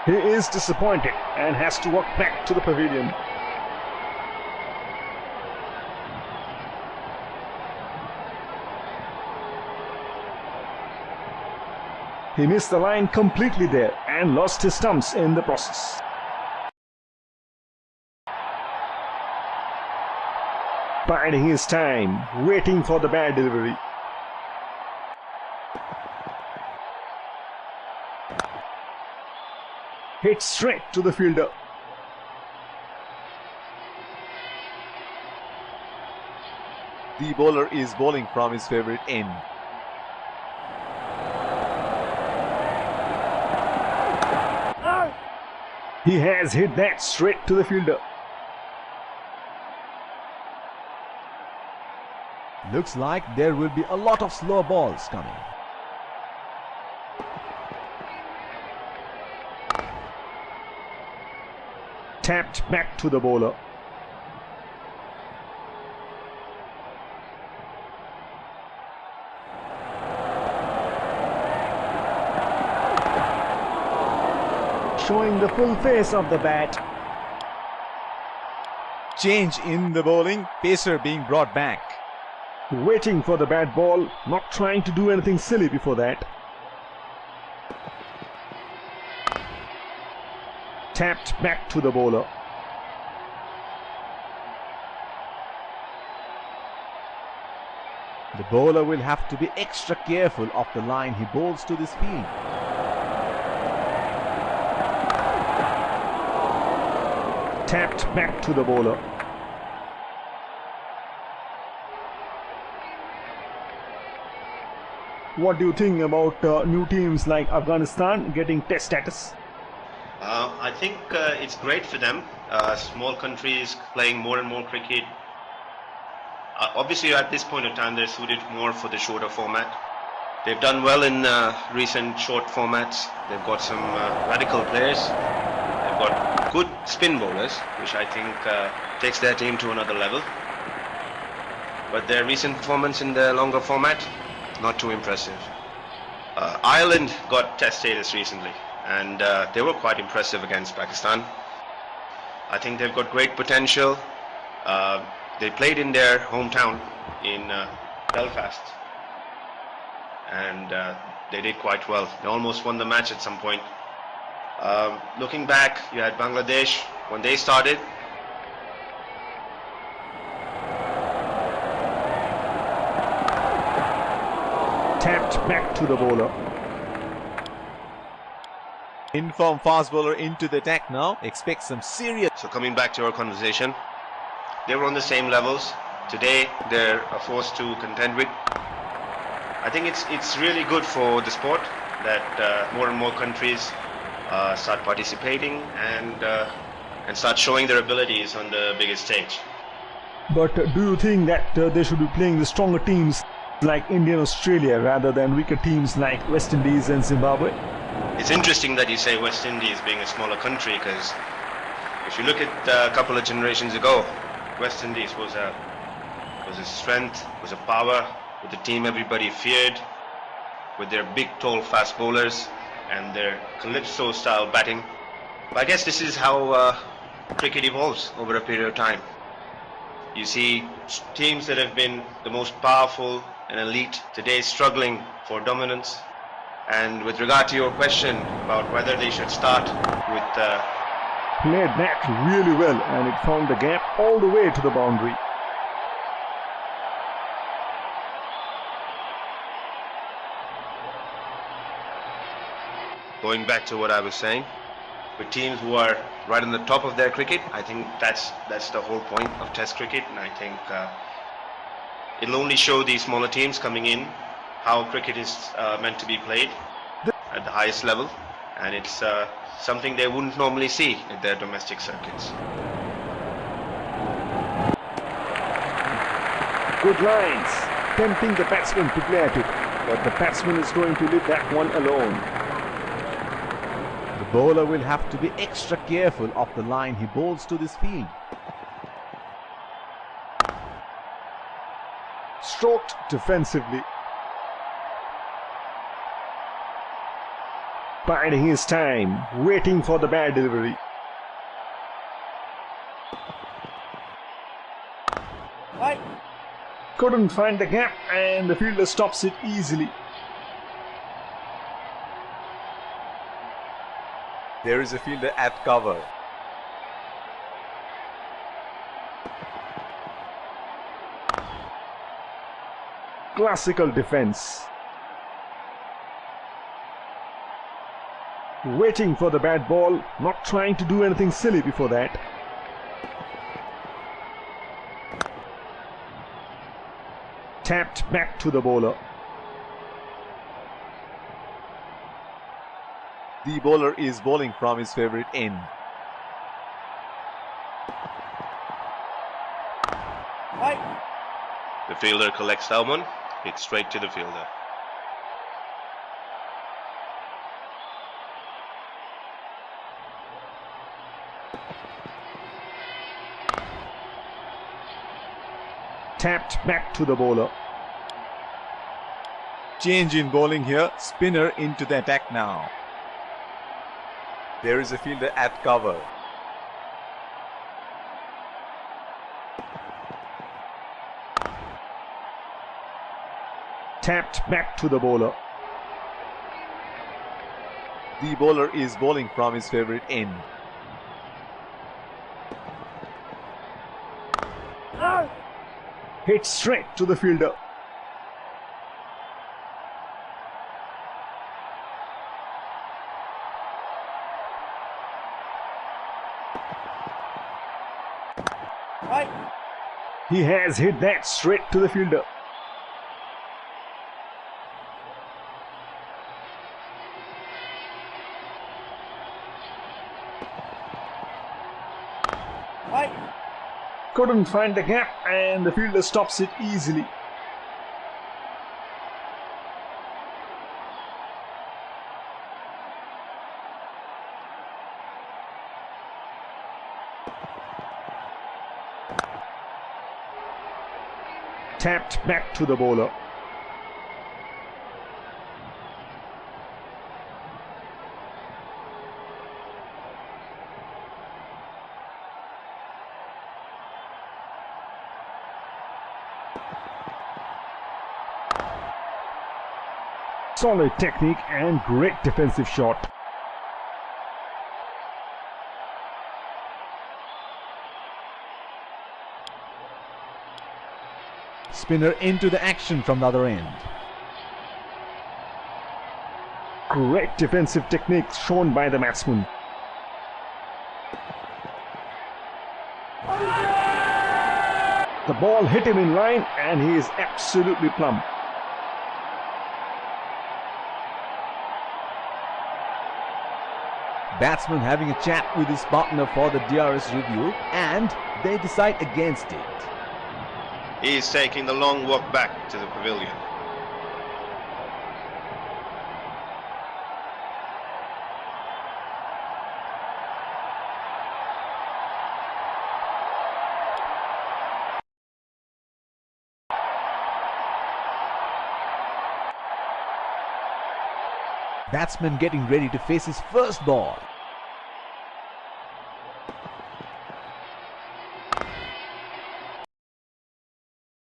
He is disappointed and has to walk back to the pavilion. He missed the line completely there and lost his stumps in the process. Biding his time, waiting for the bad delivery. Hit straight to the fielder. The bowler is bowling from his favorite end. He has hit that straight to the fielder. Looks like there will be a lot of slow balls coming. Tapped back to the bowler. Showing the full face of the bat. Change in the bowling, pacer being brought back. Waiting for the bad ball, not trying to do anything silly before that. Tapped back to the bowler. The bowler will have to be extra careful of the line he bowls to this field. Tapped back to the bowler. What do you think about new teams like Afghanistan getting test status? I think it's great for them. Small countries playing more and more cricket. Obviously, at this point of time, they're suited more for the shorter format. They've done well in recent short formats. They've got some radical players. They've got good spin bowlers, which I think takes their team to another level. But their recent performance in the longer format, not too impressive. Ireland got test status recently, and they were quite impressive against Pakistan. I think they've got great potential. They played in their hometown in Belfast, and they did quite well. They almost won the match at some point. Looking back, you had Bangladesh when they started. Tapped back to the bowler. Inform fast bowler into the attack now. Expect some serious. So coming back to our conversation, they were on the same levels. Today they're a force to contend with. I think it's really good for the sport that more and more countries start participating and start showing their abilities on the biggest stage. But do you think that they should be playing the stronger teams like India and Australia rather than weaker teams like West Indies and Zimbabwe? It's interesting that you say West Indies being a smaller country, because if you look at a couple of generations ago, West Indies was a strength, was a power, with a team everybody feared, with their big, tall, fast bowlers and their calypso style batting. But I guess this is how cricket evolves over a period of time. You see teams that have been the most powerful and elite today struggling for dominance. And with regard to your question about whether they should start with Played that really well and it found the gap all the way to the boundary. going back to what I was saying, with teams who are right on the top of their cricket, I think that's the whole point of Test cricket, and I think it'll only show these smaller teams coming in how cricket is meant to be played at the highest level, and it's something they wouldn't normally see at their domestic circuits. Good lines, tempting the batsman to play at it, but the batsman is going to leave that one alone. The bowler will have to be extra careful of the line he bowls to this field. Stroked defensively. Biding his time, waiting for the bad delivery. Couldn't find the gap and the fielder stops it easily. There is a fielder at cover. Classical defense. Waiting for the bad ball, not trying to do anything silly before that. Tapped back to the bowler. The bowler is bowling from his favorite end. The fielder collects that one, hits straight to the fielder. Tapped back to the bowler. Change in bowling here. Spinner into the attack now. There is a fielder at cover. Tapped back to the bowler. The bowler is bowling from his favorite end. Hit straight to the fielder. He has hit that straight to the fielder. Couldn't find the gap and the fielder stops it easily. Tapped back to the bowler. Solid technique and great defensive shot. Spinner into the action from the other end. Great defensive technique shown by the batsman. The ball hit him in line and he is absolutely plumb. Batsman having a chat with his partner for the DRS review and they decide against it. He is taking the long walk back to the pavilion. Batsman getting ready to face his first ball.